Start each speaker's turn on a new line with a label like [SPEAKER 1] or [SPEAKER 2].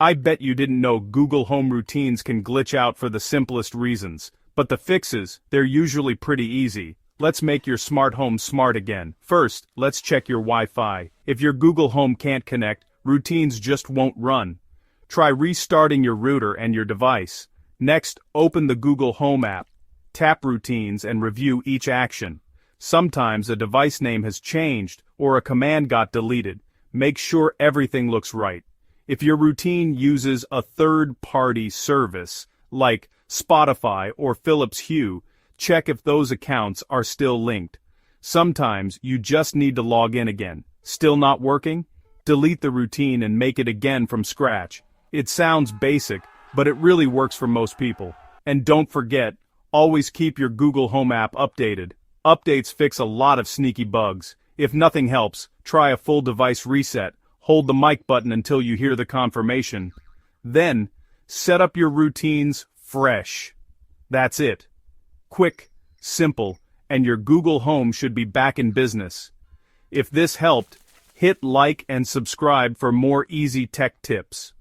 [SPEAKER 1] I bet you didn't know Google Home routines can glitch out for the simplest reasons. But the fixes, they're usually pretty easy. Let's make your smart home smart again. First, let's check your Wi-Fi. If your Google Home can't connect, routines just won't run. Try restarting your router and your device. Next, open the Google Home app. Tap routines and review each action. Sometimes a device name has changed or a command got deleted. Make sure everything looks right. If your routine uses a third-party service, like Spotify or Philips Hue, check if those accounts are still linked. Sometimes you just need to log in again. Still not working? Delete the routine and make it again from scratch. It sounds basic, but it really works for most people. And don't forget, always keep your Google Home app updated. Updates fix a lot of sneaky bugs. If nothing helps, try a full device reset. Hold the mic button until you hear the confirmation. Then, set up your routines fresh. That's it. Quick, simple, and your Google Home should be back in business. If this helped, hit like and subscribe for more easy tech tips.